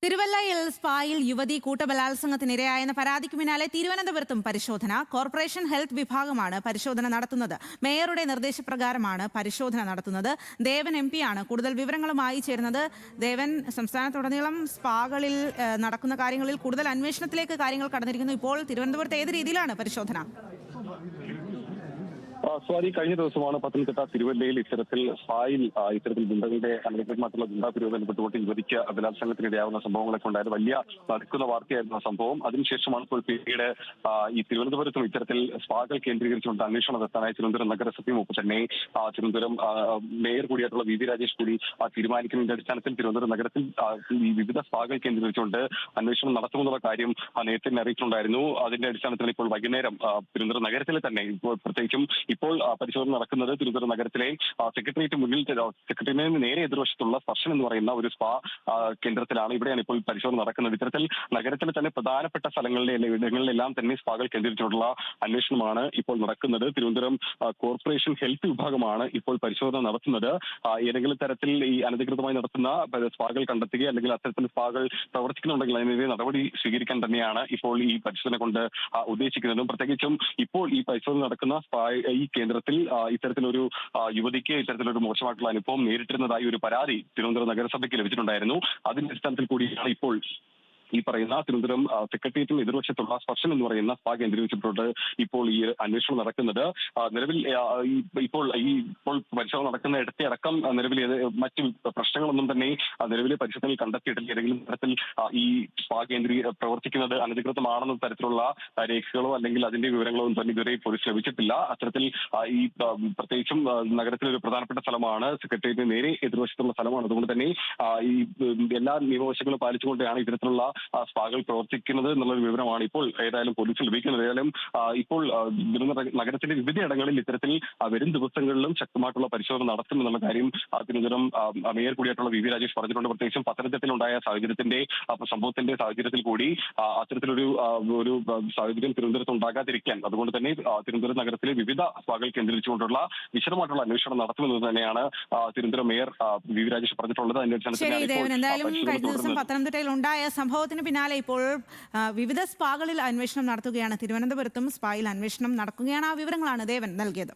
തിരുവല്ലയിൽ സ്പായിൽ യുവതി കൂട്ടബലാത്സംഗത്തിനിരയായെന്ന പരാതിക്ക് പിന്നാലെ തിരുവനന്തപുരത്തും പരിശോധന. കോർപ്പറേഷൻ ഹെൽത്ത് വിഭാഗമാണ് പരിശോധന നടത്തുന്നത്. മേയറുടെ നിർദ്ദേശപ്രകാരമാണ് പരിശോധന നടത്തുന്നത്. ദേവൻ MP ആണ് കൂടുതൽ വിവരങ്ങളുമായി ചേരുന്നത്. ദേവൻ, സംസ്ഥാനത്തുടനീളം സ്പാകളിൽ നടക്കുന്ന കാര്യങ്ങളിൽ കൂടുതൽ അന്വേഷണത്തിലേക്ക് കാര്യങ്ങൾ കടന്നിരിക്കുന്നു. ഇപ്പോൾ തിരുവനന്തപുരത്ത് ഏത് രീതിയിലാണ് പരിശോധന? സ്വാതി, കഴിഞ്ഞ ദിവസമാണ് പത്തനംതിട്ട തിരുവല്ലയിൽ ഇത്തരത്തിൽ ഗുണ്ടകളുടെ അനധികൃതമായിട്ടുള്ള ഗുണ്ടാപിരിവ് ബന്ധപ്പെട്ടുകൊണ്ട് യുവതിക്ക് ബലാത്സംഗത്തിനിടയാവുന്ന സംഭവങ്ങളൊക്കെ ഉണ്ടായത് വലിയ നടക്കുന്ന വാർത്തയായിരുന്ന സംഭവം. അതിനുശേഷമാണ് ഇപ്പോൾ പിന്നീട് ഈ തിരുവനന്തപുരത്തും ഇത്തരത്തിൽ സ്പാകൾ കേന്ദ്രീകരിച്ചുകൊണ്ട് അന്വേഷണം നടത്താനായി തിരുവനന്തപുരം നഗരസഭയും ഒപ്പം തന്നെ തിരുവനന്തപുരം മേയർ കൂടിയായിട്ടുള്ള VV രാജേഷ് കൂടി തീരുമാനിക്കുന്നതിന്റെ അടിസ്ഥാനത്തിൽ തിരുവനന്തപുരം നഗരത്തിൽ ഈ വിവിധ സ്പാകൾ കേന്ദ്രീകരിച്ചുകൊണ്ട് അന്വേഷണം നടത്തുമെന്നുള്ള കാര്യം നേരത്തെ അറിയിച്ചിട്ടുണ്ടായിരുന്നു. അതിന്റെ അടിസ്ഥാനത്തിൽ ഇപ്പോൾ വൈകുന്നേരം തിരുവനന്തപുരം നഗരത്തിൽ തന്നെ പ്രത്യേകിച്ചും ഇപ്പോൾ പരിശോധന നടക്കുന്നത് തിരുവനന്തപുരം നഗരത്തിലെ സെക്രട്ടേറിയറ്റ് മുന്നിൽ സെക്രട്ടേറിയറ്റിന് നേരെ എതിർവശത്തുള്ള സ്പർശൻ എന്ന് പറയുന്ന ഒരു സ്പാ കേന്ദ്രത്തിലാണ്. ഇവിടെയാണ് ഇപ്പോൾ പരിശോധന നടക്കുന്നത്. ഇത്തരത്തിൽ നഗരത്തിലെ തന്നെ പ്രധാനപ്പെട്ട ഇടങ്ങളിലെല്ലാം തന്നെ സ്പാകൾ കേന്ദ്രീകരിച്ചുള്ള അന്വേഷണമാണ് ഇപ്പോൾ നടക്കുന്നത്. തിരുവനന്തപുരം കോർപ്പറേഷൻ ഹെൽത്ത് വിഭാഗമാണ് ഇപ്പോൾ പരിശോധന നടത്തുന്നത്. ഏതെങ്കിലും തരത്തിൽ ഈ അനധികൃതമായി നടത്തുന്ന സ്പാകൾ കണ്ടെത്തുകയോ അല്ലെങ്കിൽ അത്തരത്തിൽ സ്പാകൾ പ്രവർത്തിക്കുന്നുണ്ടെങ്കിൽ അതിനെതിരെ നടപടി സ്വീകരിക്കാൻ തന്നെയാണ് ഇപ്പോൾ ഈ പരിശോധന കൊണ്ട് ഉദ്ദേശിക്കുന്നതും. പ്രത്യേകിച്ചും ഇപ്പോൾ ഈ പരിശോധന നടക്കുന്ന ഈ കേന്ദ്രത്തിൽ ഇത്തരത്തിലൊരു യുവതിക്ക് ഇത്തരത്തിലൊരു മോശമായിട്ടുള്ള അനുഭവം നേരിട്ടിരുന്നതായി ഒരു പരാതി തിരുവനന്തപുരം നഗരസഭയ്ക്ക് ലഭിച്ചിട്ടുണ്ടായിരുന്നു. അതിന്റെ അടിസ്ഥാനത്തിൽ കൂടിയാണ് ഇപ്പോൾ ഈ പറയുന്ന തിരുവനന്തപുരം സെക്രട്ടേറിയറ്റിന് എതിർവശത്തുള്ള സ്പർശൻ എന്ന് പറയുന്ന സ്പാ കേന്ദ്രീകരിച്ചിട്ടുണ്ട് ഇപ്പോൾ ഈ അന്വേഷണം നടക്കുന്നത്. നിലവിൽ ഇപ്പോൾ പരിശോധന നടക്കുന്ന ഇടത്തെ അടക്കം നിലവിൽ മറ്റു പ്രശ്നങ്ങളൊന്നും തന്നെ നിലവിലെ പരിശോധനയിൽ കണ്ടെത്തിയിട്ടില്ല. ഏതെങ്കിലും തരത്തിൽ ഈ സ്പാ പ്രവർത്തിക്കുന്നത് അനധികൃതമാണെന്ന തരത്തിലുള്ള രേഖകളോ അല്ലെങ്കിൽ അതിന്റെ വിവരങ്ങളോ ഒന്നും തന്നെ ഇതുവരെ പോലീസ് ലഭിച്ചിട്ടില്ല. അത്തരത്തിൽ ഈ പ്രത്യേകിച്ചും നഗരത്തിലെ ഒരു പ്രധാനപ്പെട്ട സ്ഥലമാണ്, സെക്രട്ടേറിയറ്റിന് നേരെ എതിർവശത്തുള്ള സ്ഥലമാണ്. അതുകൊണ്ട് തന്നെ ഈ എല്ലാ നിയമവശങ്ങളും പാലിച്ചുകൊണ്ടാണ് ഇത്തരത്തിലുള്ള സ്പാകൾ പ്രവർത്തിക്കുന്നത് എന്നുള്ളൊരു വിവരമാണ് ഇപ്പോൾ ഏതായാലും പോലീസിൽ ലഭിക്കുന്നത്. ഏതായാലും ഇപ്പോൾ നഗരത്തിന്റെ വിവിധയിടങ്ങളിൽ ഇത്തരത്തിൽ വരും ദിവസങ്ങളിലും ശക്തമായിട്ടുള്ള പരിശോധന നടത്തുമെന്നുള്ള കാര്യം തിരുവനന്തപുരം മേയർ കൂടിയായിട്ടുള്ള VV രാജേഷ് പറഞ്ഞിട്ടുണ്ട്. പ്രത്യേകിച്ചും പത്തനംതിട്ടയിലുണ്ടായ സംഭവത്തിന്റെ സാഹചര്യത്തിൽ കൂടി അത്തരത്തിലൊരു സാഹചര്യം തിരുവനന്തപുരത്ത് ഉണ്ടാകാതിരിക്കാൻ അതുകൊണ്ട് തന്നെ തിരുവനന്തപുരം നഗരത്തിലെ വിവിധ സ്പാകൾ കേന്ദ്രീകരിച്ചുകൊണ്ടുള്ള വിശദമായിട്ടുള്ള അന്വേഷണം നടത്തുമെന്ന് തന്നെയാണ് തിരുവനന്തപുരം മേയർ VV രാജേഷ് പറഞ്ഞിട്ടുള്ളത്. അതിന്റെ അടിസ്ഥാനത്തിൽ പത്തനംതിട്ടയിൽ ഉണ്ടായ സംഭവത്തിന് പിന്നാലെ ഇപ്പോൾ വിവിധ സ്പാകളിൽ അന്വേഷണം നടത്തുകയാണ്. തിരുവനന്തപുരത്തും സ്പായിൽ അന്വേഷണം നടക്കുകയാണ്. ആ വിവരങ്ങളാണ് ദേവൻ നൽകിയത്.